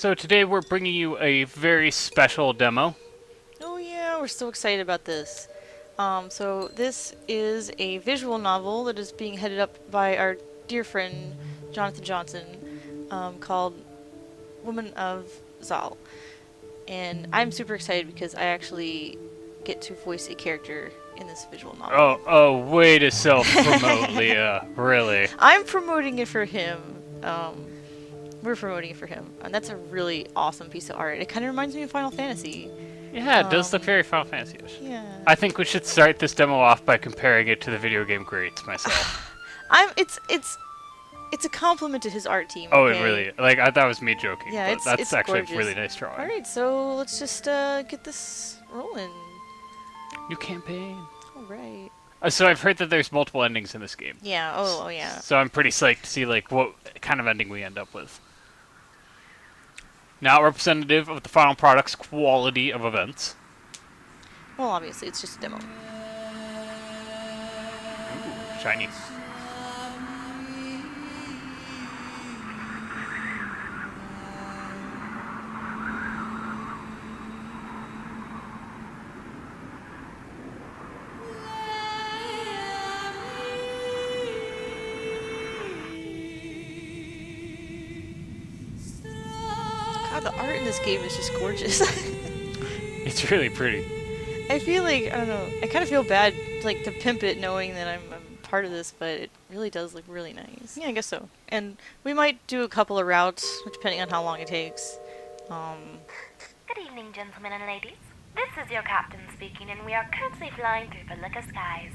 So today we're bringing you a very special demo. Oh yeah, we're so excited about this. So this is a visual novel that is being headed up by our dear friend Jonathan Johnson, called Woman of Zal. And I'm super excited because I actually get to voice a character in this visual novel. Way to self-promote, Leah. Really. I'm promoting it for him. We're promoting it for him, and that's a really awesome piece of art. It kind of reminds me of Final Fantasy. Yeah, it does look very Final Fantasy-ish. Yeah. I think we should start this demo off by comparing it to the video game greats myself. It's a compliment to his art team. Oh, Okay? it really, like, I thought it was me joking, Yeah, but that's it's actually gorgeous. a really nice drawing. Alright, so let's just get this rolling. New campaign. Alright. So I've heard that there's multiple endings in this game. Yeah, oh yeah. So I'm pretty psyched to see, like, what kind of ending we end up with. Not representative of the final product's quality of events. Well, obviously, it's just a demo. Ooh, shiny. God, the art in this game is just gorgeous. It's really pretty. I feel like, I don't know, I kind of feel bad, like, to pimp it knowing that I'm part of this, but it really does look really nice. Yeah, I guess so. And we might do a couple of routes, depending on how long it takes. Good evening, gentlemen and ladies. This is your captain speaking, and we are currently flying through Verlica skies.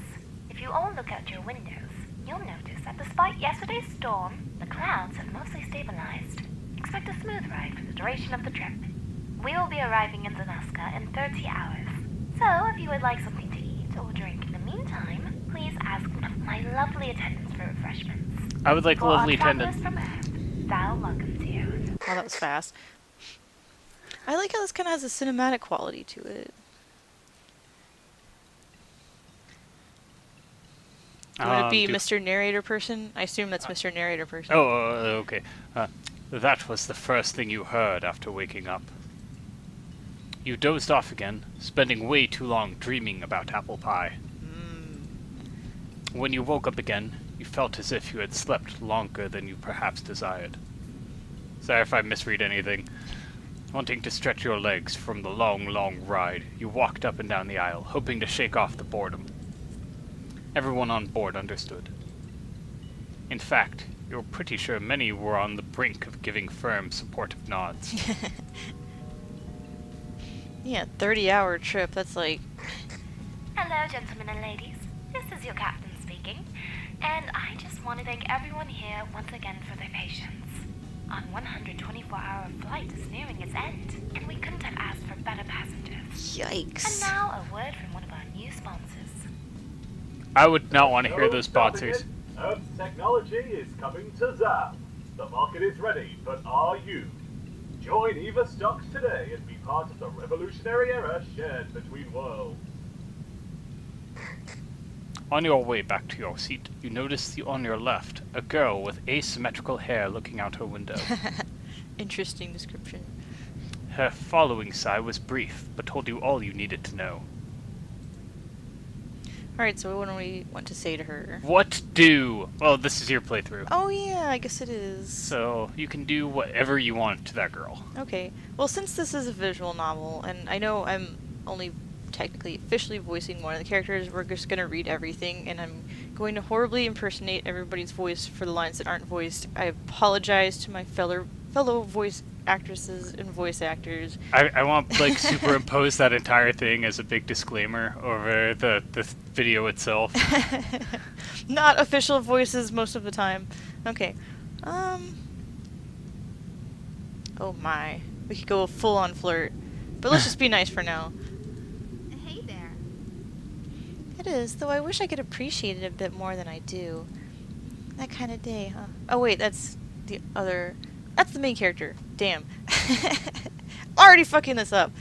If you all look out your windows, you'll notice that despite yesterday's storm, the clouds have mostly stabilized. Expect a smooth ride for the duration of the trip. We will be arriving in Zanaska in 30 hours. So, if you would like something to eat or drink in the meantime, please ask one of my lovely attendants for refreshments. I would like a For lovely our travelers attendant. from Earth, thou welcome to you. Oh, that was fast. I like how this kind of has a cinematic quality to it. You want to be Mr. Narrator person? I assume that's Mr. Narrator person. Okay. That was the first thing you heard after waking up. You dozed off again, spending way too long dreaming about apple pie. When you woke up again, you felt as if you had slept longer than you perhaps desired. Sorry if I misread anything. Wanting to stretch your legs from the long, long ride, you walked up and down the aisle, hoping to shake off the boredom. Everyone on board understood. In fact, you were pretty sure many were on the brink of giving firm, supportive nods. Yeah, 30-hour trip, that's like... Hello, gentlemen and ladies. This is your captain speaking, and I just want to thank everyone here once again for their patience. Our 124-hour flight is nearing its end, and we couldn't have asked for better passengers. Yikes. And now a word from one of our new sponsors. I would not want to hear those sponsors. Earth's technology is coming to Zap. The market is ready, but are you? Join EVA Stocks today and be part of the revolutionary era shared between worlds. On your way back to your seat, you notice on your left a girl with asymmetrical hair looking out her window. Interesting description. Her following sigh was brief, but told you all you needed to know. Alright, so what do we want to say to her? What do? Well, this is your playthrough. Oh yeah, I guess it is. So, you can do whatever you want to that girl. Okay. Well, since this is a visual novel, and I know I'm only technically officially voicing one of the characters, we're just going to read everything, and I'm going to horribly impersonate everybody's voice for the lines that aren't voiced. I apologize to my fellow voice actresses and voice actors. I want to, like, superimpose that entire thing as a big disclaimer over the video itself. Not official voices most of the time. Okay. Oh my. We could go full on flirt. But let's just be nice for now. Hey there. It is, though I wish I could appreciate it a bit more than I do. That kind of day, huh? Oh wait, that's the other... That's the main character. Damn. Already fucking this up.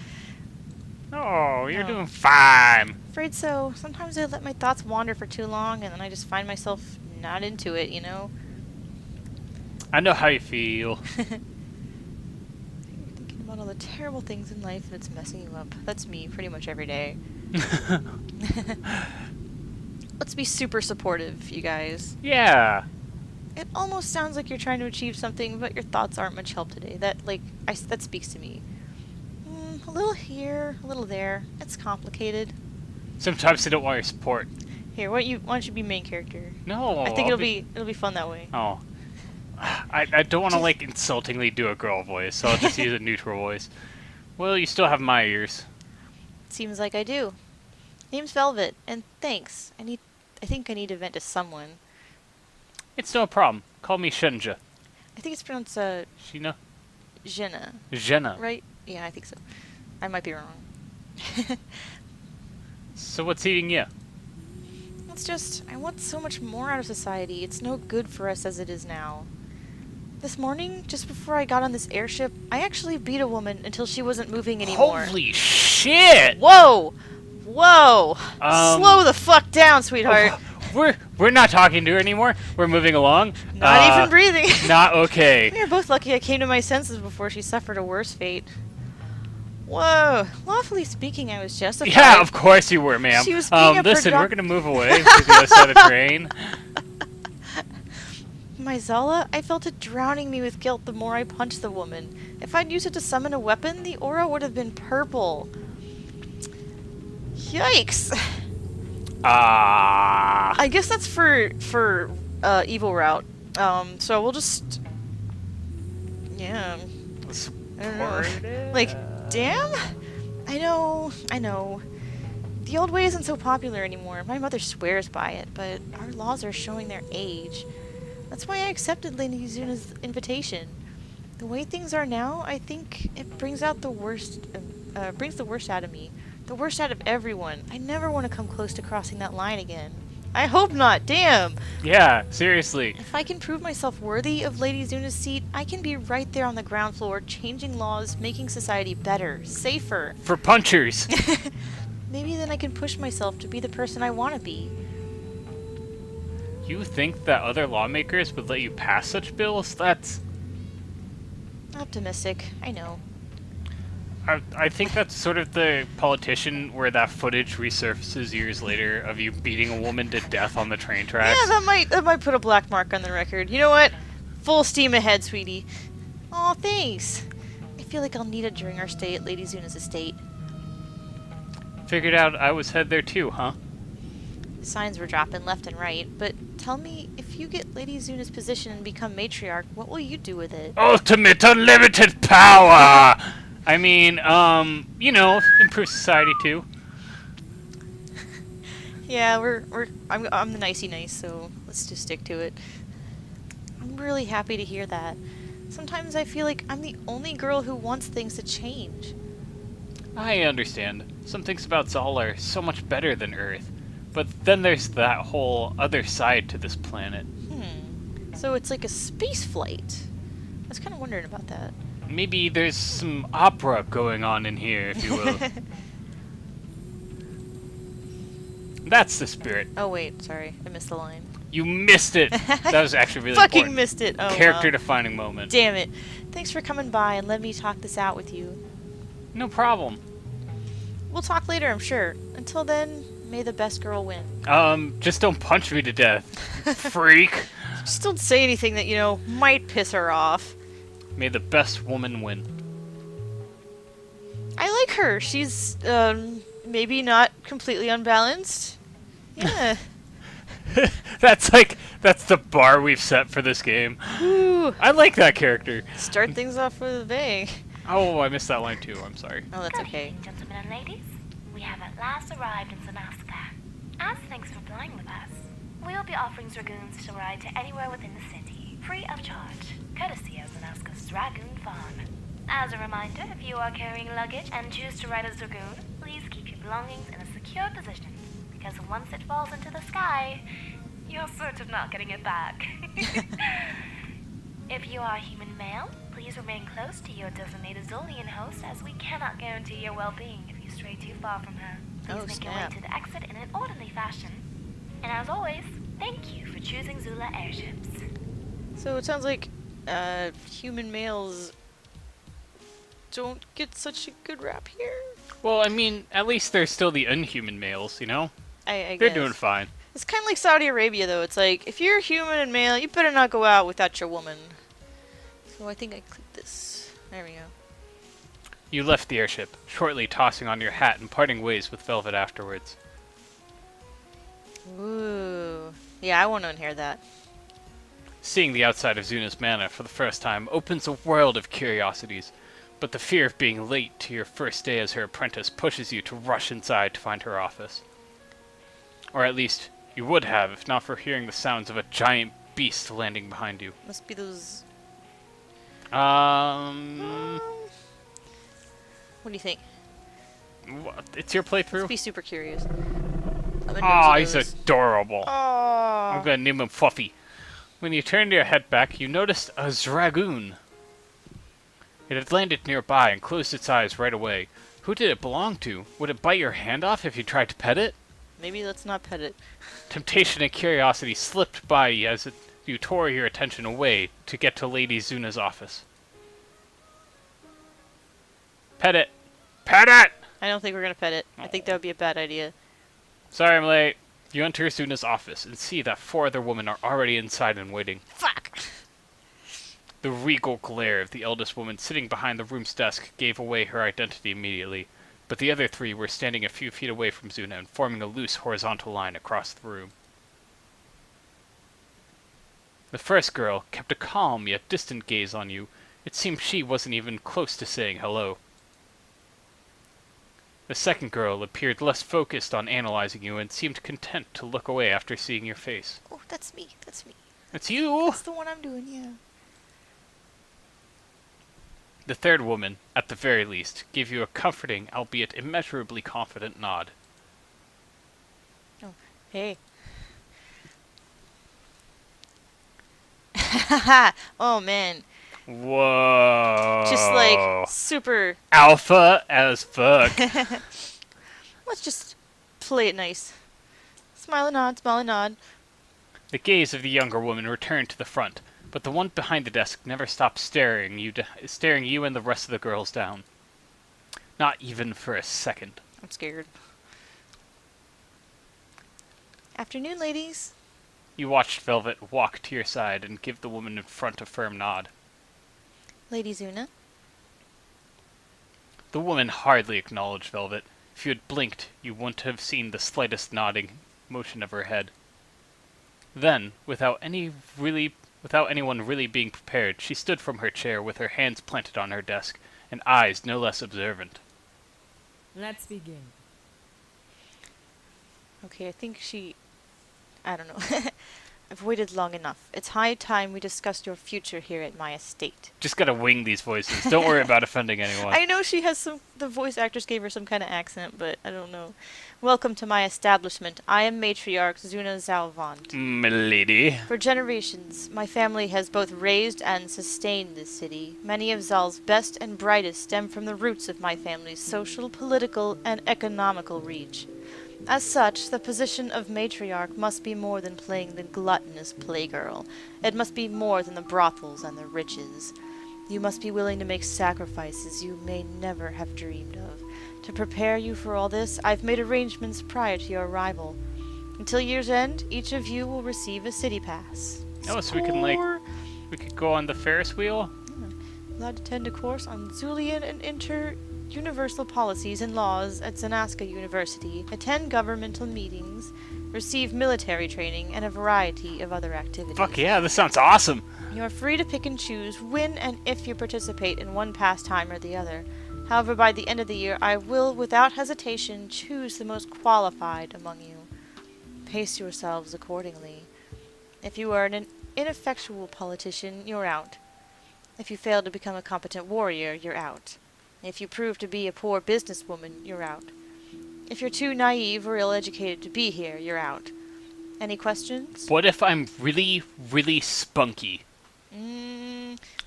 Oh, you're No. doing fine. Afraid so. Sometimes I let my thoughts wander for too long, and then I just find myself not into it, you know? I know how you feel. about all the terrible things in life that's messing you up. That's me pretty much every day. Let's be super supportive, you guys. Yeah. It almost sounds like you're trying to achieve something, but your thoughts aren't much help today. That speaks to me. A little here, a little there. It's complicated. Sometimes I don't want your support. Here, why don't you be main character? No. I think it'll be fun that way. Oh. I don't want to, like, insultingly do a girl voice, so I'll just use a neutral voice. Well, you still have my ears. Seems like I do. Name's Velvet, and thanks. I think I need to vent to someone. It's no problem. Call me Shenja. I think it's pronounced Shina? Jenna, Jenna. right? Yeah, I think so. I might be wrong. So what's eating you? It's just, I want so much more out of society. It's no good for us as it is now. This morning, just before I got on this airship, I actually beat a woman until she wasn't moving anymore. Holy shit! Whoa! Whoa! Slow the fuck down, sweetheart. We're not talking to her anymore. We're moving along. Not even breathing. Not okay. We are both lucky I came to my senses before she suffered a worse fate. Whoa. Lawfully speaking, I was justified. Yeah, of course you were, ma'am. She was being a listen, we're gonna move away to the other side of the train. My Zala, I felt it drowning me with guilt the more I punched the woman. If I'd used it to summon a weapon, the aura would have been purple. Yikes. I guess that's for evil route. So we'll just... Yeah. I don't know. Like, damn? I know. The old way isn't so popular anymore. My mother swears by it, but our laws are showing their age. That's why I accepted Lady Zuna's invitation. The way things are now, I think it brings out the worst, brings the worst out of me. The worst out of everyone. I never want to come close to crossing that line again. I hope not, damn! Yeah, seriously. If I can prove myself worthy of Lady Zuna's seat, I can be right there on the ground floor, changing laws, making society better, safer. For punchers. Maybe then I can push myself to be the person I want to be. You think that other lawmakers would let you pass such bills? That's... Optimistic, I know. I think that's sort of the politician where that footage resurfaces years later of you beating a woman to death on the train tracks. Yeah, that might put a black mark on the record. You know what? Full steam ahead, sweetie. Aw, thanks. I feel like I'll need it during our stay at Lady Zuna's estate. Figured out I was head there too, huh? Signs were dropping left and right, but tell me, if you get Lady Zuna's position and become matriarch, what will you do with it? Ultimate unlimited power! I mean, you know, improve society too. Yeah, I'm the nicey nice, so let's just stick to it. I'm really happy to hear that. Sometimes I feel like I'm the only girl who wants things to change. I understand. Some things about Zal are so much better than Earth. But then there's that whole other side to this planet. So it's like a space flight. I was kind of wondering about that. Maybe there's some opera going on in here, if you will. That's the spirit. Oh wait, sorry, I missed the line. You missed it! That was actually really Fucking important. missed it. Oh, Character-defining moment. Damn it. Thanks for coming by and letting me talk this out with you. No problem. We'll talk later, I'm sure. Until then, may the best girl win. Just don't punch me to death, freak. Just don't say anything that, you know, might piss her off. May the best woman win. I like her. She's, maybe not completely unbalanced. Yeah. That's the bar we've set for this game. Ooh. I like that character. Start things off with a bang. Oh, I missed that line too, I'm sorry. Oh, that's Good okay. evening, gentlemen and ladies. We have at last arrived in Zanaska. As thanks for flying with us, we will be offering Xragoons to ride to anywhere within the city, free of charge, courtesy of Zanaska's Xragoon farm. As a reminder, if you are carrying luggage and choose to ride a Xragoon, please keep your belongings in a secure position, because once it falls into the sky, you're certain of not getting it back. If you are a human male, please remain close to your designated Zolian host, as we cannot guarantee your well-being if you stray too far from her. Please make your way snap. to the exit in an orderly fashion. And as always, thank you for choosing Zula airships. So it sounds like, human males don't get such a good rap here. Well, I mean, at least there's still the unhuman males, you know? I They're guess. doing fine. It's kind of like Saudi Arabia, though. It's like, if you're human and male, you better not go out without your woman. So I think I clicked this. There we go. You left the airship, shortly tossing on your hat and parting ways with Velvet afterwards. Ooh. Yeah, I want to inherit that. Seeing the outside of Zuna's manor for the first time opens a world of curiosities, but the fear of being late to your first day as her apprentice pushes you to rush inside to find her office. Or at least, you would have if not for hearing the sounds of a giant beast landing behind you. Must be those... What do you think? What? It's your playthrough? Be super curious. Aw, he's adorable. Aww. I'm gonna name him Fluffy. When you turned your head back, you noticed a Xragoon. It had landed nearby and closed its eyes right away. Who did it belong to? Would it bite your hand off if you tried to pet it? Maybe let's not pet it. Temptation and curiosity slipped by you as you tore your attention away to get to Lady Zuna's office. Pet it! Pet it! I don't think we're gonna pet it. I think that would be a bad idea. Sorry I'm late. You enter Zuna's office and see that 4 other women are already inside and waiting. Fuck! The regal glare of the eldest woman sitting behind the room's desk gave away her identity immediately, but the other 3 were standing a few feet away from Zuna and forming a loose horizontal line across the room. The first girl kept a calm yet distant gaze on you. It seemed she wasn't even close to saying hello. The second girl appeared less focused on analyzing you and seemed content to look away after seeing your face. Oh, that's me. That's me. It's you! That's the one I'm doing, yeah. The third woman, at the very least, gave you a comforting, albeit immeasurably confident nod. Oh, hey. Oh, man. Whoa! Just like super... Alpha as fuck. Let's just play it nice. Smile and nod, smile and nod. The gaze of the younger woman returned to the front, but the one behind the desk never stopped staring you and the rest of the girls down. Not even for a second. I'm scared. Afternoon, ladies. You watched Velvet walk to your side and give the woman in front a firm nod. Lady Zuna. The woman hardly acknowledged Velvet. If you had blinked, you wouldn't have seen the slightest nodding motion of her head. Then, without anyone really being prepared, she stood from her chair with her hands planted on her desk and eyes no less observant. Let's begin. Okay, I think she... I don't know. I've waited long enough. It's high time we discussed your future here at my estate. Just gotta wing these voices. Don't worry about offending anyone. I know she has some... The voice actors gave her some kind of accent, but I don't know. Welcome to my establishment. I am matriarch Zuna Zalvant. Milady. For generations, my family has both raised and sustained this city. Many of Zal's best and brightest stem from the roots of my family's social, political, and economical reach. As such, the position of matriarch must be more than playing the gluttonous playgirl. It must be more than the brothels and the riches. You must be willing to make sacrifices you may never have dreamed of. To prepare you for all this, I've made arrangements prior to your arrival. Until year's end, each of you will receive a city pass. Oh, so we can, like, we could go on the Ferris wheel? Allowed to attend a course on Zulian and inter-universal policies and laws at Zanaska University, attend governmental meetings, receive military training, and a variety of other activities. Fuck yeah, this sounds awesome! You are free to pick and choose when and if you participate in one pastime or the other. However, by the end of the year, I will, without hesitation, choose the most qualified among you. Pace yourselves accordingly. If you are an ineffectual politician, you're out. If you fail to become a competent warrior, you're out. If you prove to be a poor businesswoman, you're out. If you're too naive or ill-educated to be here, you're out. Any questions? What if I'm really, really spunky?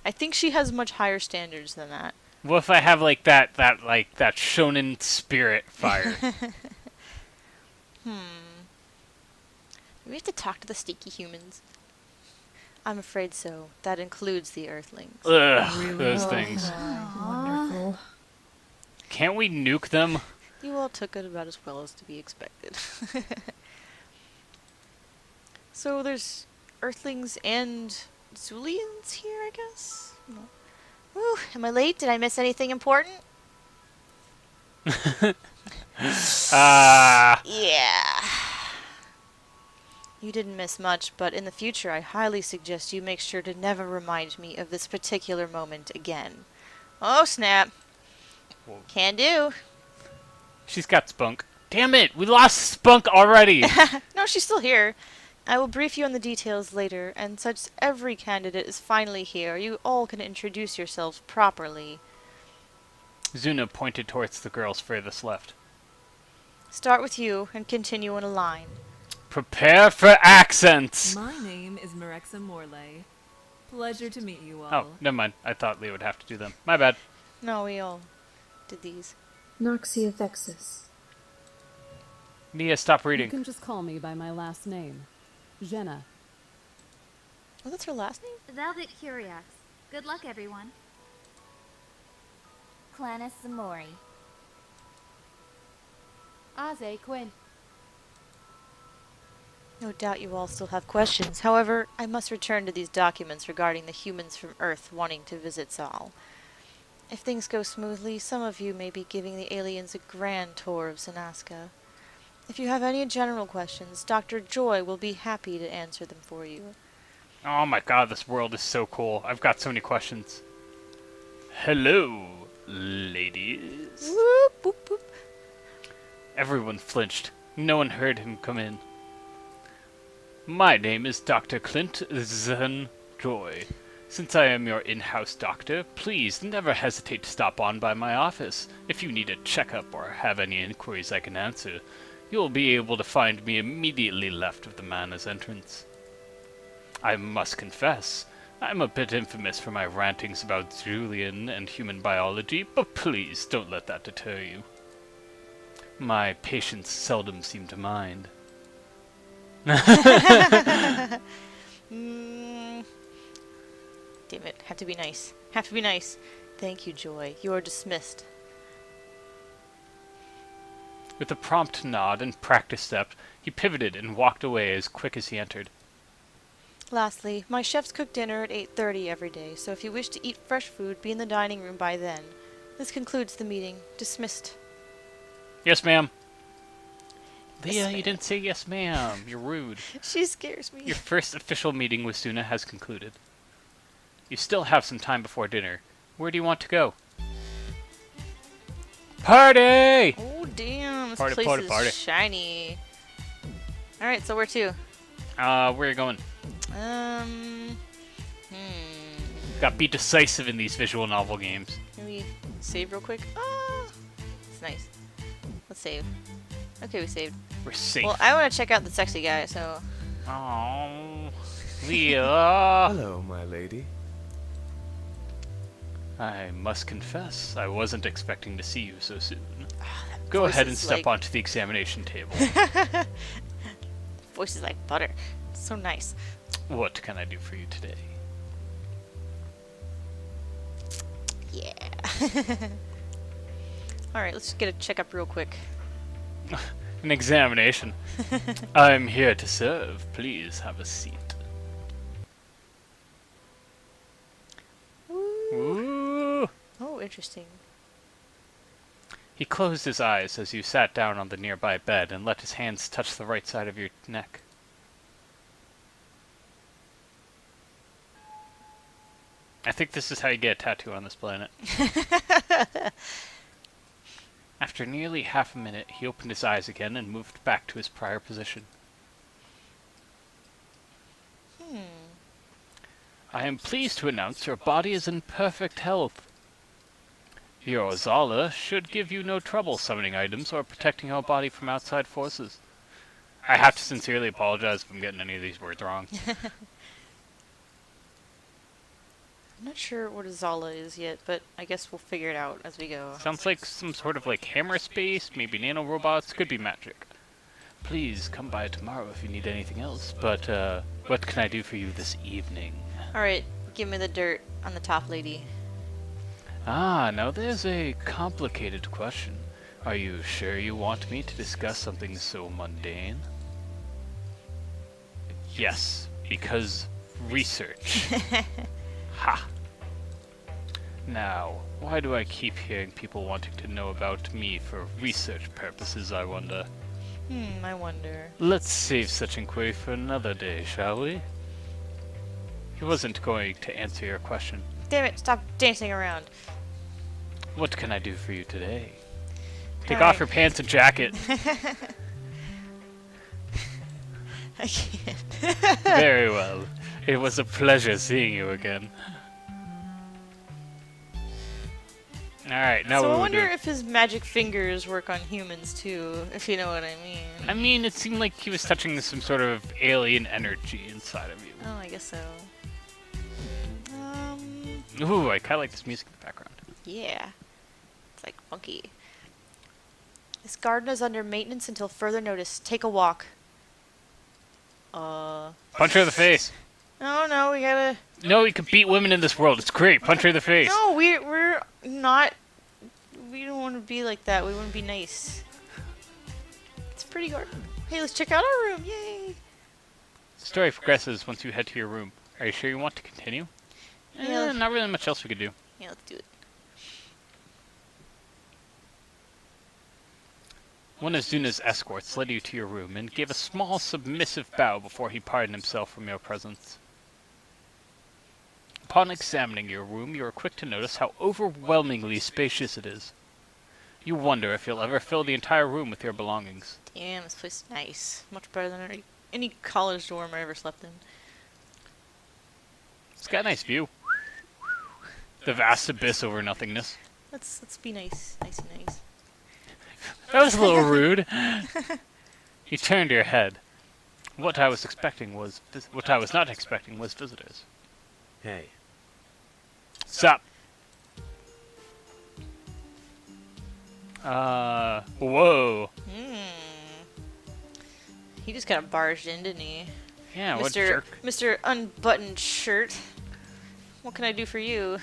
I think she has much higher standards than that. What if I have like that shonen spirit fire? We have to talk to the sticky humans. I'm afraid so. That includes the Earthlings. Ugh, those things. Wonderful. well. Can't we nuke them? You all took it about as well as to be expected. So there's Earthlings and Zulians here, I guess? No. Woo, am I late? Did I miss anything important? Ah. Yeah. You didn't miss much, but in the future I highly suggest you make sure to never remind me of this particular moment again. Oh, snap. Whoa. Can do. She's got spunk. Damn it! We lost spunk already! No, she's still here. I will brief you on the details later, and since every candidate is finally here, you all can introduce yourselves properly. Zuna pointed towards the girls furthest left. Start with you and continue in a line. Prepare for accents! My name is Marexa Morley. Pleasure to meet you all. Oh, never mind. I thought Leo would have to do them. My bad. No, we all did these. Noxia Vexus. Nia, stop You reading. can just call me by my last name, Jenna. Oh, that's her last name? Velvet Curiax. Good luck, everyone. Clannis Zamori. Aze Quinn. No doubt you all still have questions. However, I must return to these documents regarding the humans from Earth wanting to visit Zal. If things go smoothly, some of you may be giving the aliens a grand tour of Sanaska. If you have any general questions, Dr. Joy will be happy to answer them for you. Oh my god, this world is so cool. I've got so many questions. Hello, ladies. Whoop, whoop, whoop. Everyone flinched. No one heard him come in. My name is Dr. Clint Zen Joy. Since I am your in-house doctor, please never hesitate to stop on by my office. If you need a checkup or have any inquiries I can answer, you'll be able to find me immediately left of the manor's entrance. I must confess, I'm a bit infamous for my rantings about Julian and human biology, but please don't let that deter you. My patients seldom seem to mind. Damn it. Have to be nice. Have to be nice. Thank you, Joy. You are dismissed. With a prompt nod and practiced step, he pivoted and walked away as quick as he entered. Lastly, my chefs cook dinner at 8:30 every day, so if you wish to eat fresh food, be in the dining room by then. This concludes the meeting. Dismissed. Yes, ma'am. Yes, Leah, ma'am. you didn't say yes, ma'am. You're rude. She scares me. Your first official meeting with Suna has concluded. You still have some time before dinner. Where do you want to go? Party! Oh, damn. This Party, place party, is party. shiny. Alright, so where to? Where are you going? Hmm. Got to be decisive in these visual novel games. Can we save real quick? Ah! It's nice. Let's save. Okay, we saved. We're safe. Well, I want to check out the sexy guy, so... Oh, Leah. Hello, my lady. I must confess, I wasn't expecting to see you so soon. that Go voice ahead and is step like- onto the examination table. Voice is like butter. It's so nice. What can I do for you today? Yeah. Alright, let's just get a checkup real quick. An examination. I'm here to serve. Please have a seat. Ooh. Oh, interesting. He closed his eyes as you sat down on the nearby bed and let his hands touch the right side of your neck. I think this is how you get a tattoo on this planet. After nearly half a minute, he opened his eyes again and moved back to his prior position. I am pleased to announce your body is in perfect health. Your Zala should give you no trouble summoning items or protecting your body from outside forces. I have to sincerely apologize if I'm getting any of these words wrong. I'm not sure what a Zala is yet, but I guess we'll figure it out as we go. Sounds like some sort of like hammer space, maybe nanorobots, could be magic. Please come by tomorrow if you need anything else, but what can I do for you this evening? Alright, give me the dirt on the top lady. Ah, now there's a complicated question. Are you sure you want me to discuss something so mundane? Yes, because research. Ha! Now, why do I keep hearing people wanting to know about me for research purposes, I wonder? I wonder. Let's save such inquiry for another day, shall we? He wasn't going to answer your question. Damn it, stop dancing around. What can I do for you today? Take Alright. off your pants and jacket. I can't. Very well. It was a pleasure seeing you again. Alright, now So what I we wonder do? if his magic fingers work on humans too, if you know what I mean. I mean, it seemed like he was touching some sort of alien energy inside of you. Oh, I guess so. Ooh, I kind of like this music in the background. Yeah. It's like funky. This garden is under maintenance until further notice. Take a walk. Punch her in the face. Oh no, we gotta... No, we can beat women in this world. It's great. Punch her in the face. No, we're not... We don't want to be like that. We want to be nice. It's a pretty garden. Hey, let's check out our room. Yay! The story progresses once you head to your room. Are you sure you want to continue? Yeah. Not really much else we could do. Yeah, let's do it. One of Zuna's escorts led you to your room and gave a small submissive bow before he pardoned himself from your presence. Upon examining your room, you are quick to notice how overwhelmingly spacious it is. You wonder if you'll ever fill the entire room with your belongings. Damn, this place is nice. Much better than any college dorm I ever slept in. It's got a nice view. The vast abyss over nothingness. Let's be nice. Nice and nice. That was a little rude. You turned your head. What I was not expecting was visitors. Hey. Sup? Whoa. He just kind of barged in, didn't he? Yeah, what jerk. Mr. Unbuttoned Shirt. What can I do for you?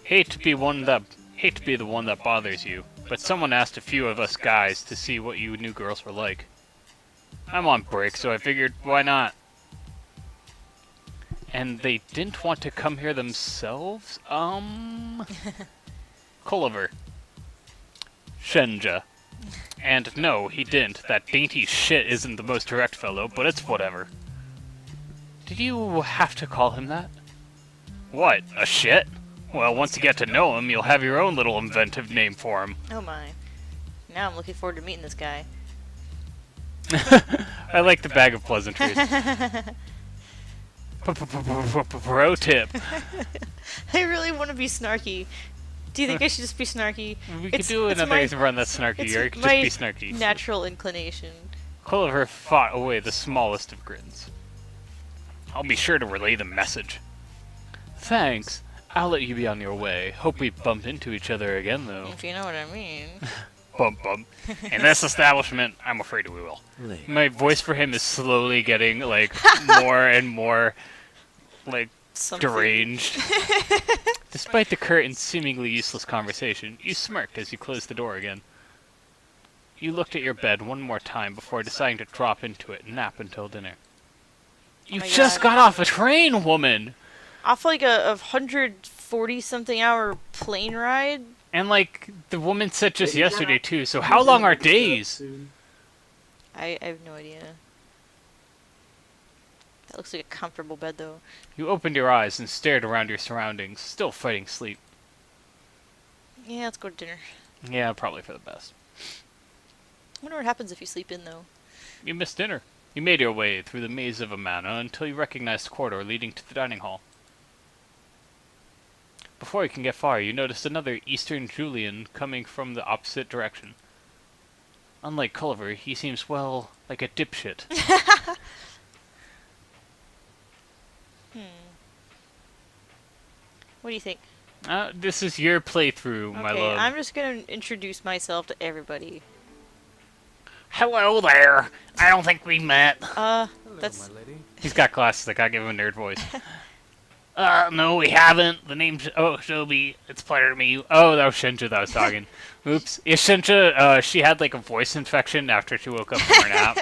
Hate to be the one that bothers you, but someone asked a few of us guys to see what you new girls were like. I'm on break, so I figured, why not? And they didn't want to come here themselves? Culliver. Shenja. And no, he didn't. That dainty shit isn't the most direct fellow, but it's whatever. Did you have to call him that? What, a shit? Well, once you get to know him, you'll have your own little inventive name for him. Oh my. Now I'm looking forward to meeting this guy. I like the bag of pleasantries. Pro tip. I really want to be snarky. Do you think I should just be snarky? We could do another run that's snarky, or it could just be snarky. Natural inclination. Culliver fought away the smallest of grins. I'll be sure to relay the message. Thanks. I'll let you be on your way. Hope we bump into each other again, though. If you know what I mean. Bump, bump. In this establishment, I'm afraid we will. My voice for him is slowly getting, like, more and more, like, deranged. Despite the current seemingly useless conversation, you smirked as you closed the door again. You looked at your bed one more time before deciding to drop into it and nap until dinner. You just got off a train, woman! Off like a 140-something hour plane ride? And, like, the woman said just yesterday, too, so how long are days? I have no idea. That looks like a comfortable bed, though. You opened your eyes and stared around your surroundings, still fighting sleep. Yeah, let's go to dinner. Yeah, probably for the best. I wonder what happens if you sleep in, though. You missed dinner. You made your way through the maze of a manor until you recognized the corridor leading to the dining hall. Before you can get far, you noticed another Eastern Julian coming from the opposite direction. Unlike Culliver, he seems, well, like a dipshit. What do you think? This is your playthrough, my love. I'm just gonna introduce myself to everybody. Hello there. I don't think we met. That's... He's got glasses. I gotta give him a nerd voice. No, we haven't. The name's Shobi. It's a pleasure to meet you. Oh, that was Shinja that was talking. Oops. Yeah, Shinja, she had like a voice infection after she woke up from her nap.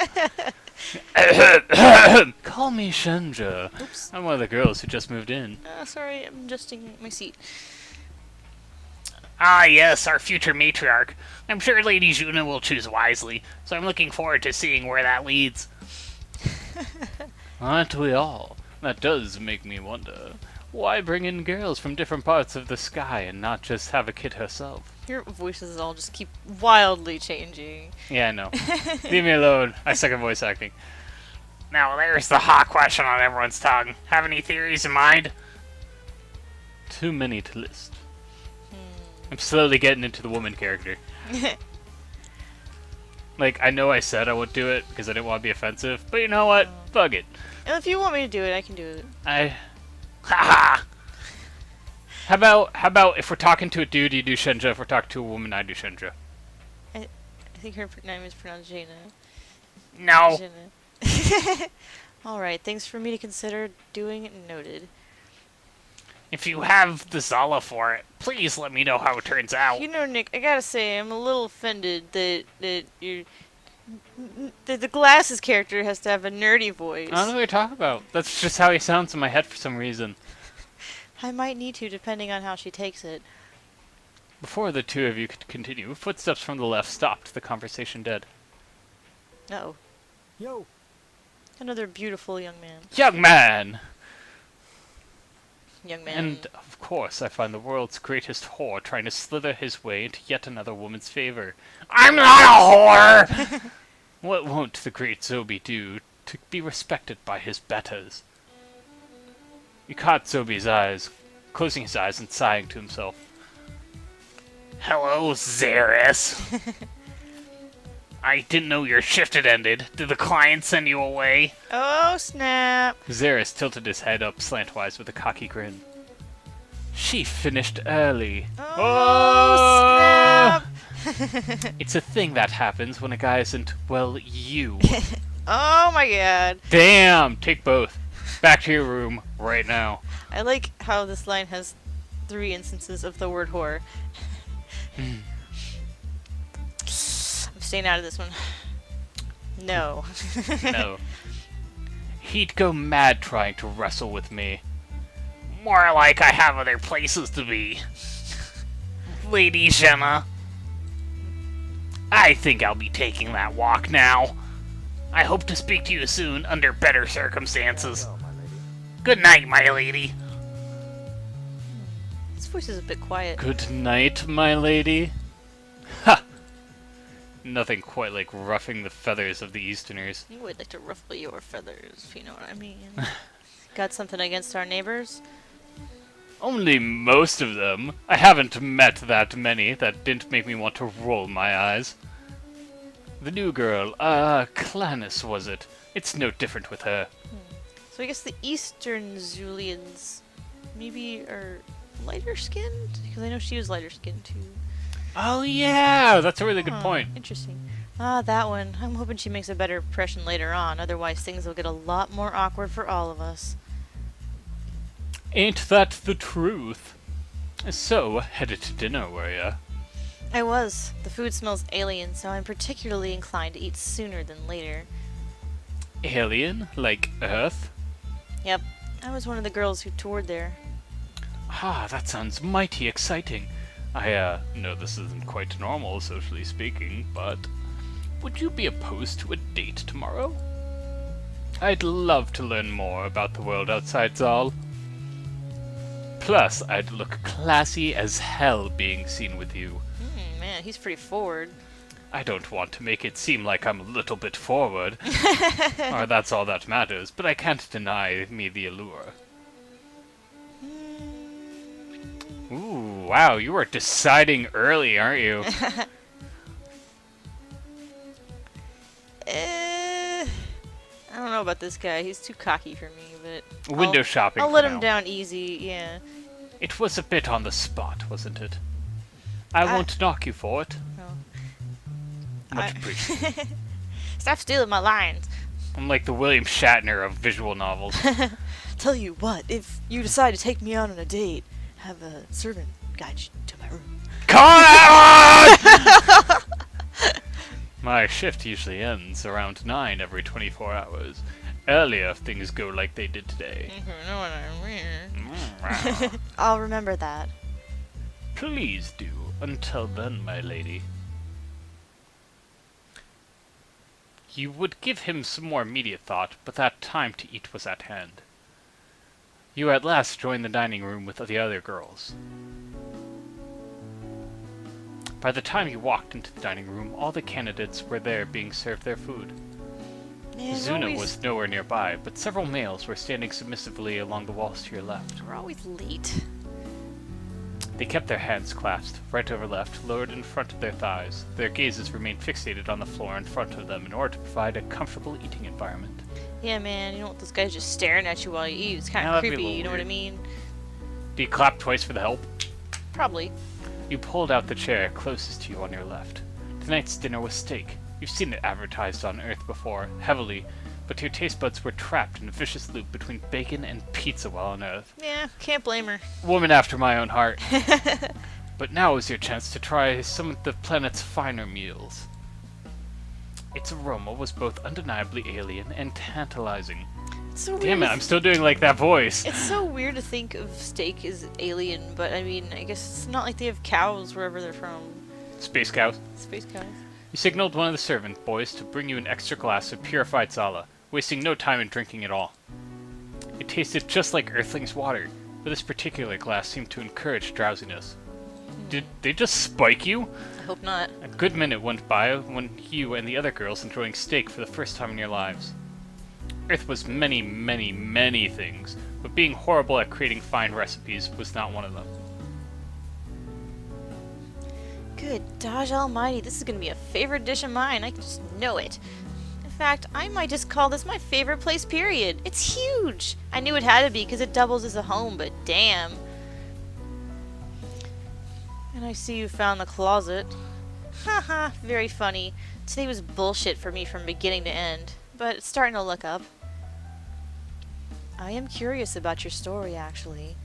Call me Shinja. Oops. I'm one of the girls who just moved in. Sorry, I'm adjusting my seat. Ah, yes, our future matriarch. I'm sure Lady Juna will choose wisely, so I'm looking forward to seeing where that leads. Aren't we all? That does make me wonder. Why bring in girls from different parts of the sky and not just have a kid herself? Your voices all just keep wildly changing. Yeah, I know. Leave me alone. I suck at voice acting. Now, there's the hot question on everyone's tongue. Have any theories in mind? Too many to list. I'm slowly getting into the woman character. Like, I know I said I would do it because I didn't want to be offensive, but you know what? Fuck it. And if you want me to do it, I can do it. Haha! How about if we're talking to a dude, you do Shinja, if we're talking to a woman, I do Shinja? I think her name is pronounced Jaina. No! Jaina. Alright, things for me to consider doing noted. If you have the Zala for it, please let me know how it turns out. You know, Nick, I gotta say, I'm a little offended that the glasses character has to have a nerdy voice. I don't know what you're talking about. That's just how he sounds in my head for some reason. I might need to, depending on how she takes it. Before the two of you could continue, footsteps from the left stopped the conversation dead. Uh-oh. Yo. Another beautiful young man. Young man! Young man. And, of course, I find the world's greatest whore trying to slither his way into yet another woman's favor. I'm not a whore! What won't the great Zobi do to be respected by his betters? He caught Zobi's eyes, closing his eyes and sighing to himself. Hello, Xeris. I didn't know your shift had ended. Did the client send you away? Oh, snap. Xeris tilted his head up slantwise with a cocky grin. She finished early. Oh, snap. It's a thing that happens when a guy isn't, well, you. Oh my god. Damn! Take both. Back to your room, right now. I like how this line has 3 instances of the word whore. I'm staying out of this one. No. No. He'd go mad trying to wrestle with me. More like I have other places to be. Lady Gemma. I think I'll be taking that walk now. I hope to speak to you soon under better circumstances. Good night, my lady. His voice is a bit quiet. Good night, my lady. Ha! Nothing quite like ruffling the feathers of the Easterners. You would like to ruffle your feathers, if you know what I mean. Got something against our neighbors? Only most of them. I haven't met that many. That didn't make me want to roll my eyes. The new girl, Clannis was it? It's no different with her. So I guess the Eastern Zulians maybe are lighter skinned? Because I know she was lighter skinned too. Oh yeah, that's a really good point. Interesting. Ah, that one. I'm hoping she makes a better impression later on, otherwise things will get a lot more awkward for all of us. Ain't that the truth? So, headed to dinner, were ya? I was. The food smells alien, so I'm particularly inclined to eat sooner than later. Alien? Like Earth? Yep. I was one of the girls who toured there. Ah, that sounds mighty exciting. I know this isn't quite normal, socially speaking, but would you be opposed to a date tomorrow? I'd love to learn more about the world outside Zal. Plus, I'd look classy as hell being seen with you. Man, he's pretty forward. I don't want to make it seem like I'm a little bit forward, or that's all that matters, but I can't deny me the allure. Ooh, wow, you are deciding early, aren't you? I don't know about this guy. He's too cocky for me, but Window shopping. I'll let for him now. down easy. Yeah. It was a bit on the spot, wasn't it? I won't knock you for it. Much appreciated. Stop stealing my lines. I'm like the William Shatner of visual novels. tell you what, if you decide to take me out on a date, have a servant guide you to my room. Come My shift usually ends around 9 every 24 hours. Earlier if things go like they did today. You know what I mean. I'll remember that. Please do. Until then, my lady. You would give him some more immediate thought, but that time to eat was at hand. You at last joined the dining room with the other girls. By the time you walked into the dining room, all the candidates were there being served their food. Man, Zuna was nowhere nearby, but several males were standing submissively along the walls to your left. We're always late. They kept their hands clasped, right over left, lowered in front of their thighs. Their gazes remained fixated on the floor in front of them in order to provide a comfortable eating environment. Yeah, man, you don't want those guys just staring at you while you eat. It's kind Yeah, of that'd be a creepy, little you know what I weird. mean? Do you clap twice for the help? Probably. You pulled out the chair closest to you on your left. Tonight's dinner was steak. You've seen it advertised on Earth before, heavily, but your taste buds were trapped in a vicious loop between bacon and pizza while on Earth. Yeah, can't blame her. Woman after my own heart. But now is your chance to try some of the planet's finer meals. Its aroma was both undeniably alien and tantalizing. It's so weird. Damn it, I'm still doing like that voice. It's so weird to think of steak as alien, but I mean, I guess it's not like they have cows wherever they're from. Space cows. Space cows. You signaled one of the servant boys to bring you an extra glass of purified Zala, wasting no time in drinking it all. It tasted just like Earthling's water, but this particular glass seemed to encourage drowsiness. Did they just spike you? I hope not. A good minute went by when you and the other girls enjoying steak for the first time in your lives. Earth was many, many, many things, but being horrible at creating fine recipes was not one of them. Good Dodge Almighty, this is gonna be a favorite dish of mine. I just know it. In fact, I might just call this my favorite place, period. It's huge! I knew it had to be because it doubles as a home, but damn. And I see you found the closet. Haha, very funny. Today was bullshit for me from beginning to end, but it's starting to look up. I am curious about your story, actually.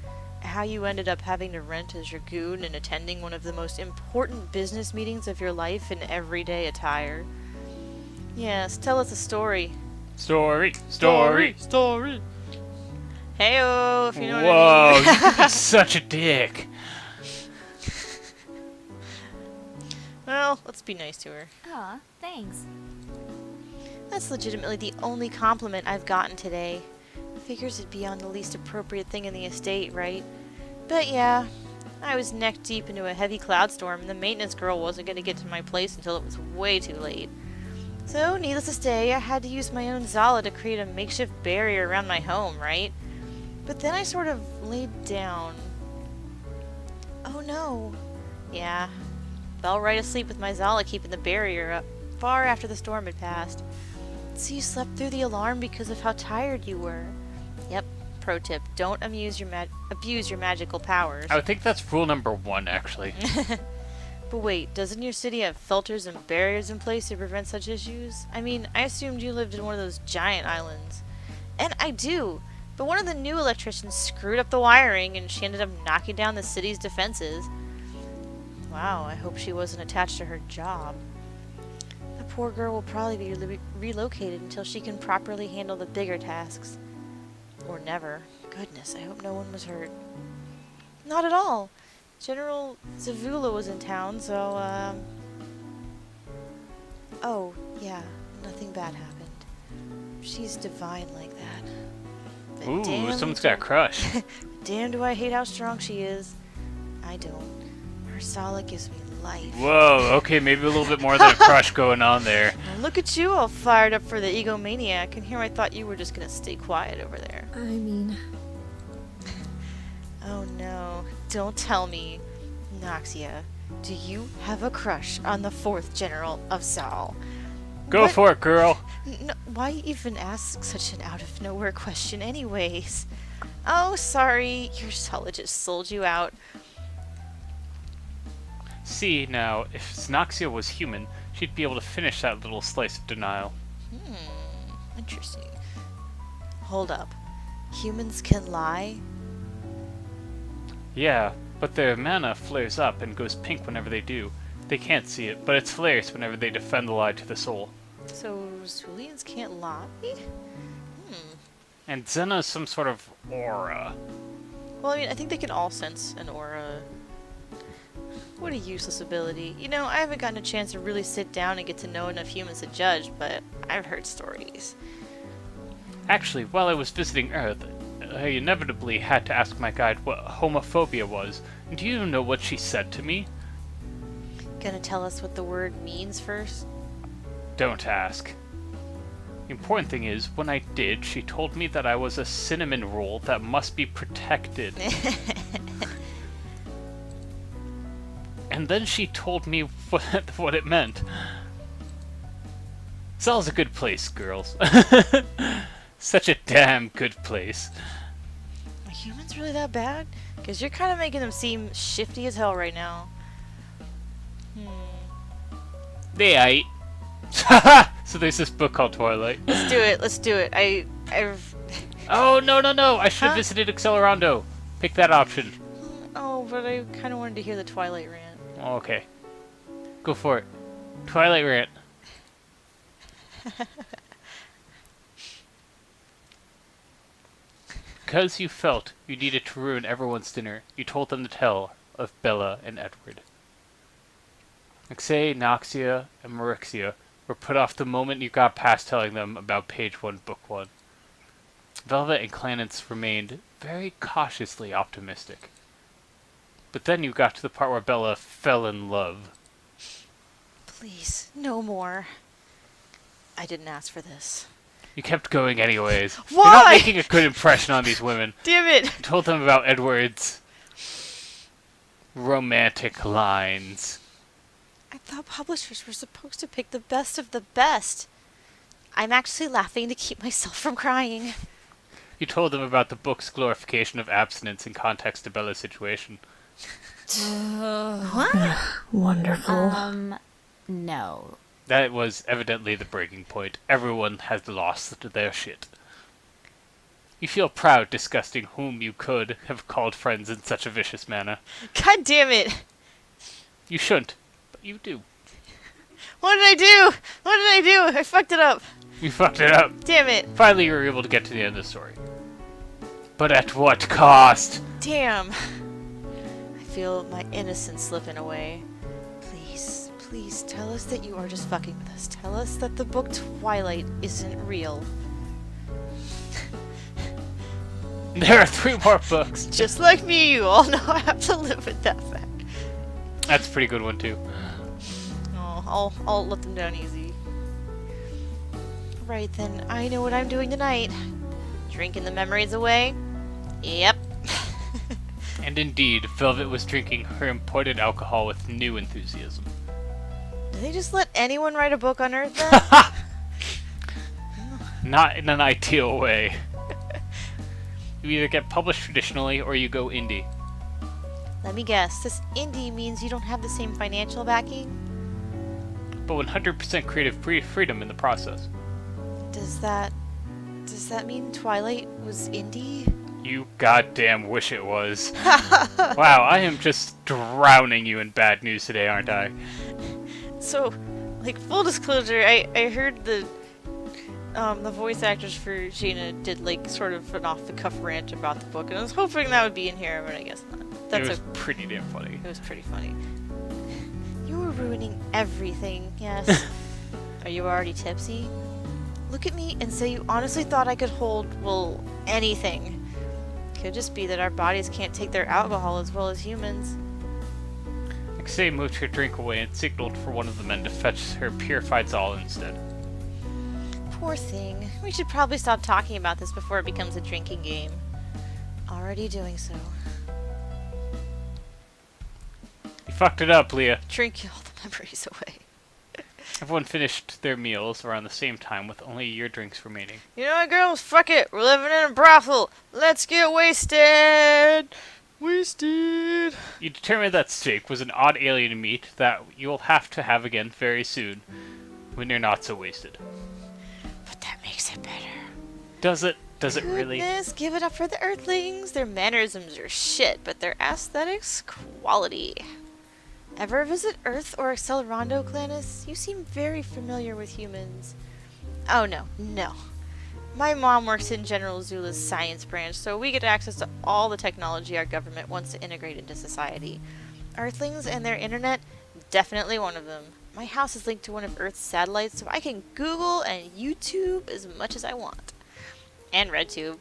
How you ended up having to rent a Xragoon and attending one of the most important business meetings of your life in everyday attire. Yes, tell us a story. Story. Story. Heyo, if you know Whoa, what I mean. you're such a dick. Well, let's be nice to her. Aw, thanks. That's legitimately the only compliment I've gotten today. Figures it'd be on the least appropriate thing in the estate, right? But yeah, I was neck deep into a heavy cloud storm and the maintenance girl wasn't going to get to my place until it was way too late. So, needless to say, I had to use my own Zala to create a makeshift barrier around my home, right? But then I sort of laid down. Oh no. Yeah, fell right asleep with my Zala keeping the barrier up far after the storm had passed. So you slept through the alarm because of how tired you were. Yep, pro tip, don't abuse your magical powers. I would think that's rule number 1, actually. But wait, doesn't your city have filters and barriers in place to prevent such issues? I mean, I assumed you lived in one of those giant islands. And I do, but one of the new electricians screwed up the wiring and she ended up knocking down the city's defenses. Wow, I hope she wasn't attached to her job. The poor girl will probably be relocated until she can properly handle the bigger tasks. Or never. Goodness, I hope no one was hurt. Not at all. General Zavula was in town, so, Oh, yeah, nothing bad happened. She's divine like that. But Ooh, damn, someone's got a crush. damn do I hate how strong she is. I don't. Her Sala gives me life. Whoa, okay, maybe a little bit more than a crush going on there. Now look at you all fired up for the egomaniac, and here I thought you were just gonna stay quiet over there. I mean, Oh no, don't tell me. Noxia, do you have a crush on the 4th General of Zal? Go What? for it, girl. No, why even ask such an out-of-nowhere question anyways? Oh, sorry, your Sala just sold you out. See, now, if Xnaxia was human, she'd be able to finish that little slice of denial. Interesting. Hold up. Humans can lie? Yeah, but their mana flares up and goes pink whenever they do. They can't see it, but it's flares whenever they defend the lie to the soul. So Xragoons can't lie? And Xena is some sort of aura. Well, I mean, I think they can all sense an aura. What a useless ability. You know, I haven't gotten a chance to really sit down and get to know enough humans to judge, but I've heard stories. Actually, while I was visiting Earth, I inevitably had to ask my guide what homophobia was. And do you know what she said to me? Gonna tell us what the word means first? Don't ask. The important thing is, when I did, she told me that I was a cinnamon roll that must be protected. And then she told me what it meant. Zell's a good place, girls. Such a damn good place. Are humans really that bad? Because you're kind of making them seem shifty as hell right now. They ain't. So there's this book called Twilight. Let's do it. Let's do it. I've. Oh, no, no, no. I should have visited Xragondo. Pick that option. Oh, but I kind of wanted to hear the Twilight rant. Oh, okay. Go for it. Twilight rant. Because you felt you needed to ruin everyone's dinner, you told them the tale of Bella and Edward. Xay, Noxia, and Marixia were put off the moment you got past telling them about page 1, book 1. Velvet and Clarence remained very cautiously optimistic. But then you got to the part where Bella fell in love. Please, no more. I didn't ask for this. You kept going anyways. Why? You're not making a good impression on these women. Damn it! You told them about Edward's romantic lines. I thought publishers were supposed to pick the best of the best. I'm actually laughing to keep myself from crying. You told them about the book's glorification of abstinence in context to Bella's situation. What? Wonderful. No. That was evidently the breaking point. Everyone has lost their shit. You feel proud disgusting whom you could have called friends in such a vicious manner. God damn it! You shouldn't, but you do. What did I do? What did I do? I fucked it up. You fucked it up. Damn it. Finally, you were able to get to the end of the story. But at what cost? Damn. I feel my innocence slipping away. Please, please tell us that you are just fucking with us. Tell us that the book Twilight isn't real. There are 3 more books. Just like me, you all know I have to live with that fact. That's a pretty good one, too. Oh, I'll let them down easy. Right then, I know what I'm doing tonight. Drinking the memories away? Yep. And indeed, Velvet was drinking her imported alcohol with new enthusiasm. Do they just let anyone write a book on Earth then? Not in an ideal way. You either get published traditionally or you go indie. Let me guess, this indie means you don't have the same financial backing? But 100% creative freedom in the process. Does that mean Twilight was indie? You goddamn wish it was. Wow, I am just drowning you in bad news today, aren't I? So, like, full disclosure, I heard the voice actors for Gina did, like, sort of an off-the-cuff rant about the book, and I was hoping that would be in here, but I guess not. It was pretty damn funny. It was pretty funny. You were ruining everything, yes. Are you already tipsy? Look at me and say you honestly thought I could hold, well, anything. Could just be that our bodies can't take their alcohol as well as humans. Xay moved her drink away and signaled for one of the men to fetch her purified Zal instead. Poor thing. We should probably stop talking about this before it becomes a drinking game. Already doing so. You fucked it up, Leah. Drink all the memories away. Everyone finished their meals around the same time with only your drinks remaining. You know what, girls? Fuck it. We're living in a brothel. Let's get wasted. Wasted. You determined that steak was an odd alien meat that you'll have to have again very soon when you're not so wasted. But that makes it better. Does it? Does it really? Goodness, give it up for the Earthlings. Their mannerisms are shit, but their aesthetics, quality. Ever visit Earth or Accelerando, Clannis? You seem very familiar with humans. Oh no, no. My mom works in General Zula's science branch, so we get access to all the technology our government wants to integrate into society. Earthlings and their internet, definitely one of them. My house is linked to one of Earth's satellites, so I can Google and YouTube as much as I want. And RedTube.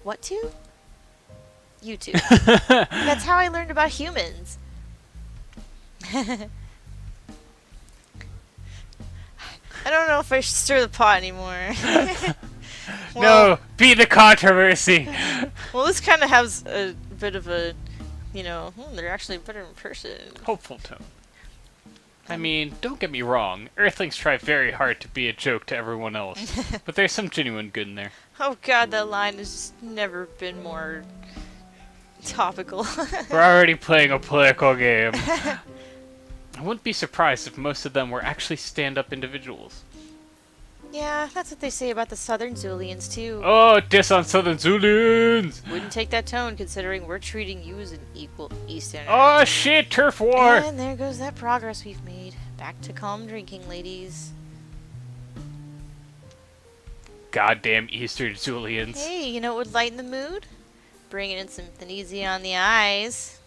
What tube? YouTube. That's how I learned about humans. I don't know if I should stir the pot anymore. No, be the controversy. Well, this kind of has a bit of a, they're actually better in person. Hopeful tone. I mean, don't get me wrong. Earthlings try very hard to be a joke to everyone else, but there's some genuine good in there. Oh god, that line has just never been more topical. We're already playing a political game. I wouldn't be surprised if most of them were actually stand-up individuals. Yeah, that's what they say about the Southern Zulians, too. Oh, diss on Southern Zulians! Wouldn't take that tone, considering we're treating you as an equal Easterner. Oh shit, turf war! And there goes that progress we've made. Back to calm drinking, ladies. Goddamn Eastern Zulians. Hey, you know what would lighten the mood? Bringing in something easy on the eyes.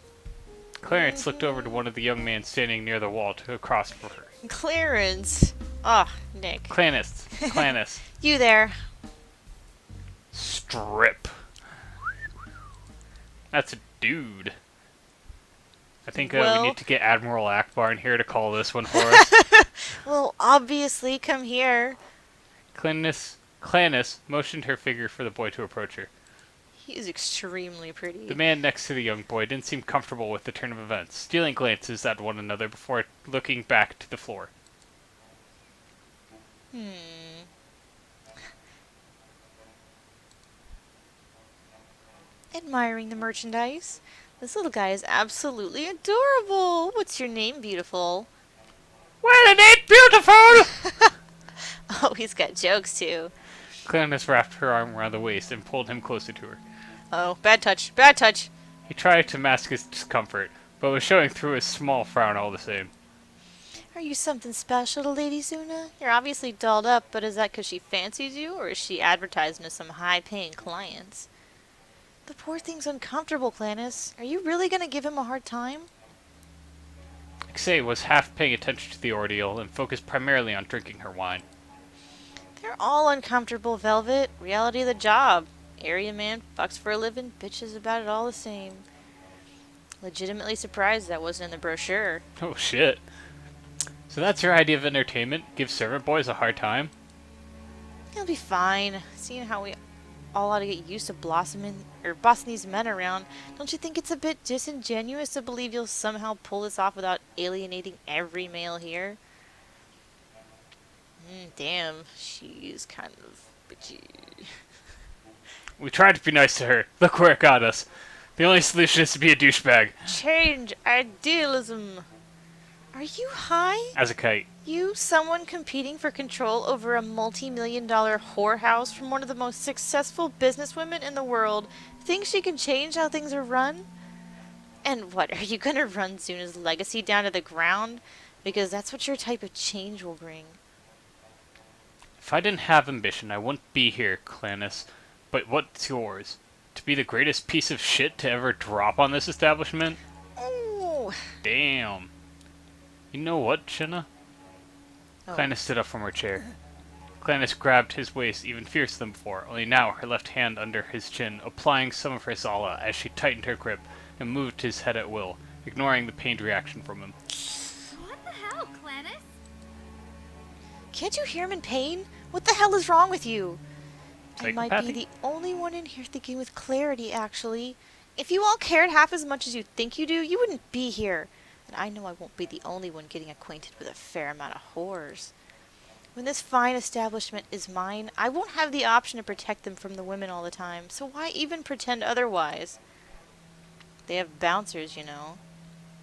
Clarence looked over to one of the young men standing near the wall to across from her. Clarence. Ah, Nick. Clannis. You there. Strip. That's a dude. I think we need to get Admiral Akbar in here to call this one for us. Well, obviously, come here. Clannis motioned her figure for the boy to approach her. He is extremely pretty. The man next to the young boy didn't seem comfortable with the turn of events, stealing glances at one another before looking back to the floor. Admiring the merchandise. This little guy is absolutely adorable. What's your name, beautiful? Well, it ain't beautiful! Oh, he's got jokes, too. Clannis wrapped her arm around the waist and pulled him closer to her. Oh, bad touch, bad touch. He tried to mask his discomfort, but was showing through his small frown all the same. Are you something special to Lady Zuna? You're obviously dolled up, but is that because she fancies you, or is she advertising to some high-paying clients? The poor thing's uncomfortable, Clannis. Are you really going to give him a hard time? Ixay was half paying attention to the ordeal and focused primarily on drinking her wine. They're all uncomfortable, Velvet. Reality of the job. Area man fucks for a living, bitches about it all the same. Legitimately surprised that wasn't in the brochure. Oh shit. So that's your idea of entertainment? Give servant boys a hard time? He'll be fine. Seeing how we all ought to get used to bossing these men around, don't you think it's a bit disingenuous to believe you'll somehow pull this off without alienating every male here? Damn, she's kind of bitchy. We tried to be nice to her. Look where it got us. The only solution is to be a douchebag. Change idealism. Are you high? As a kite. You, someone competing for control over a multi-million-dollar whorehouse from one of the most successful businesswomen in the world, think she can change how things are run? And what, are you gonna run Zuna's legacy down to the ground? Because that's what your type of change will bring. If I didn't have ambition, I wouldn't be here, Clannis. But what's yours? To be the greatest piece of shit to ever drop on this establishment? Oh. Damn. You know what, Jenna? Oh. Clannis stood up from her chair. Clannis grabbed his waist even fiercer than before, only now her left hand under his chin, applying some of her Zala as she tightened her grip and moved his head at will, ignoring the pained reaction from him. What the hell, Clannis? Can't you hear him in pain? What the hell is wrong with you? I might be Psychopathy? the only one in here thinking with clarity, actually. If you all cared half as much as you think you do, you wouldn't be here. And I know I won't be the only one getting acquainted with a fair amount of whores. When this fine establishment is mine, I won't have the option to protect them from the women all the time, so why even pretend otherwise? They have bouncers, you know.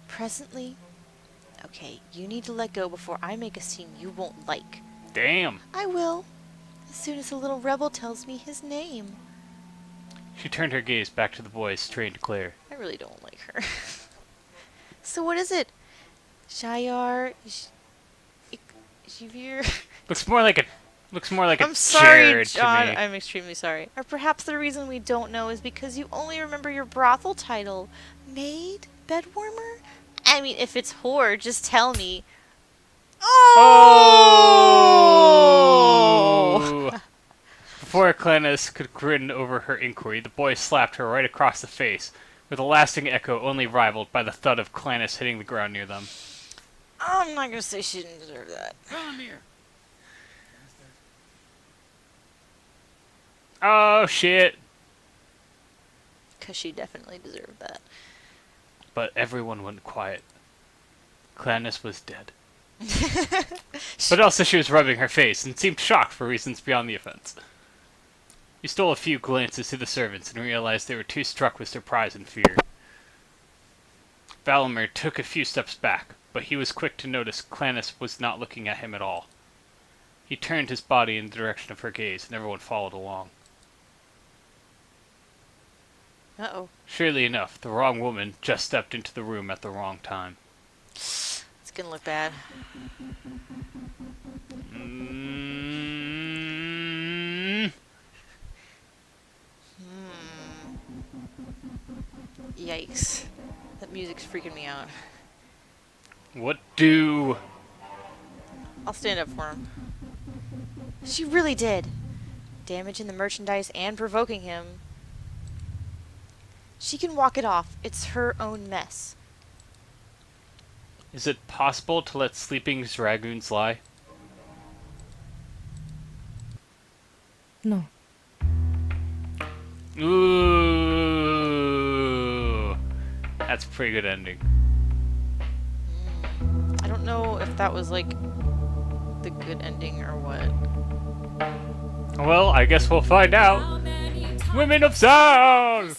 Presently? Okay, you need to let go before I make a scene you won't like. Damn. I will. As soon as the little rebel tells me his name. She turned her gaze back to the boy's strained glare. I really don't like her. So what is it? Shayar? Shivir? Looks more like a I'm sorry, Jared John. to me. I'm extremely sorry. Or perhaps the reason we don't know is because you only remember your brothel title. Maid? Bedwarmer? I mean, if it's whore, just tell me. Oh! Oh! Before Clannis could grin over her inquiry, the boy slapped her right across the face, with a lasting echo only rivaled by the thud of Clannis hitting the ground near them. I'm not gonna say she didn't deserve that. Come here. Oh, shit. Because she definitely deserved that. But everyone went quiet. Clannis was dead. But also she was rubbing her face and seemed shocked for reasons beyond the offense. He stole a few glances to the servants and realized they were too struck with surprise and fear. Valamir took a few steps back, but he was quick to notice Clannis was not looking at him at all. He turned his body in the direction of her gaze, and everyone followed along. Uh-oh. Surely enough, the wrong woman just stepped into the room at the wrong time. It's gonna look bad. Yikes. That music's freaking me out. What do? I'll stand up for him. She really did. Damaging the merchandise and provoking him. She can walk it off. It's her own mess. Is it possible to let sleeping Xragoons lie? No. Ooh, that's a pretty good ending. I don't know if that was like the good ending or what. Well, I guess we'll find out. Women of Sound!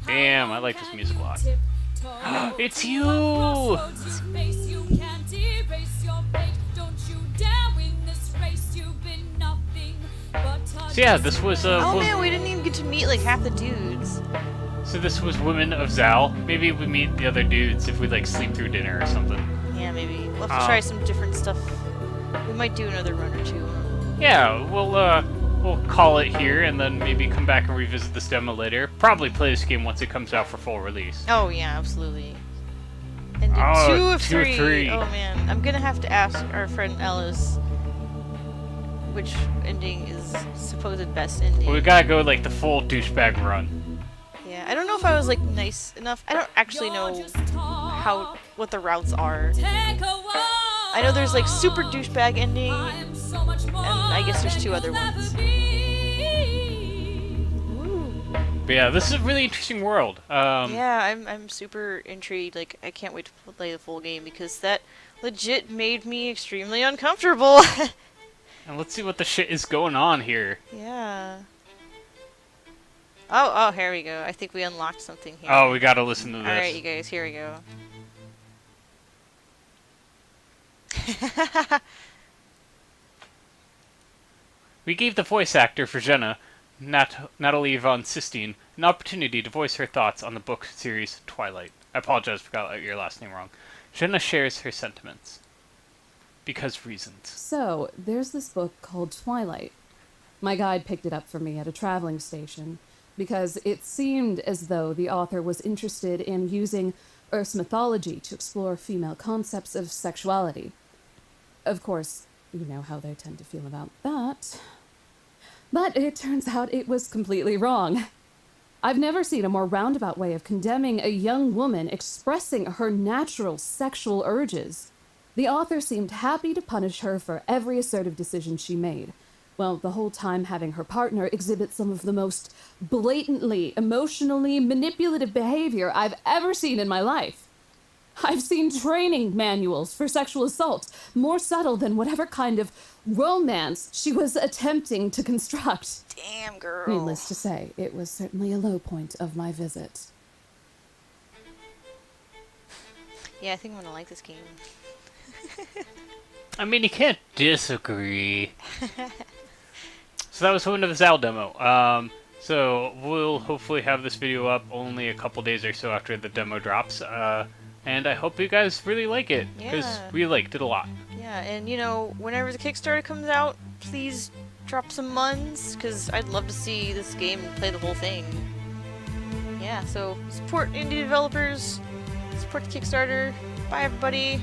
Damn, I like this music a lot. It's you! So yeah, this was Oh man, we didn't even get to meet like half the dudes. So this was Women of Zal. Maybe we meet the other dudes if we like sleep through dinner or something. Yeah, maybe. We'll have to try some different stuff. We might do another run or two. Yeah, we'll call it here and then maybe come back and revisit this demo later. Probably play this game once it comes out for full release. Oh yeah, absolutely. And do Oh, 2 of 2 of 3. 3. Oh man, I'm gonna have to ask our friend Ellis which ending is supposed best ending. Well, we gotta go like the full douchebag run. Yeah, I don't know if I was like nice enough. I don't actually know what the routes are. I know there's like super douchebag ending, and I guess there's 2 other ones. But yeah, this is a really interesting world. Yeah, I'm super intrigued. Like, I can't wait to play the full game because that legit made me extremely uncomfortable. And let's see what the shit is going on here. Yeah. Oh, here we go. I think we unlocked something here. Oh, we gotta listen to this. Alright, you guys, here we go. We gave the voice actor for Jenna, Natalie von Sistine, an opportunity to voice her thoughts on the book series Twilight. I apologize if I got your last name wrong. Jenna shares her sentiments. Because reasons. So, there's this book called Twilight. My guide picked it up for me at a traveling station because it seemed as though the author was interested in using Earth's mythology to explore female concepts of sexuality. Of course, you know how they tend to feel about that. But it turns out it was completely wrong. I've never seen a more roundabout way of condemning a young woman expressing her natural sexual urges. The author seemed happy to punish her for every assertive decision she made, while the whole time having her partner exhibit some of the most blatantly, emotionally manipulative behavior I've ever seen in my life. I've seen training manuals for sexual assault more subtle than whatever kind of romance she was attempting to construct. Damn, girl. Needless to say, it was certainly a low point of my visit. Yeah, I think I'm gonna like this game. I mean, you can't disagree. So that was Wind of the Zal demo. So we'll hopefully have this video up only a couple days or so after the demo drops. And I hope you guys really like it, because Yeah. we liked it a lot. Yeah, and you know, whenever the Kickstarter comes out, please drop some muns, because I'd love to see this game and play the whole thing. Yeah, so support indie developers, support the Kickstarter. Bye, everybody.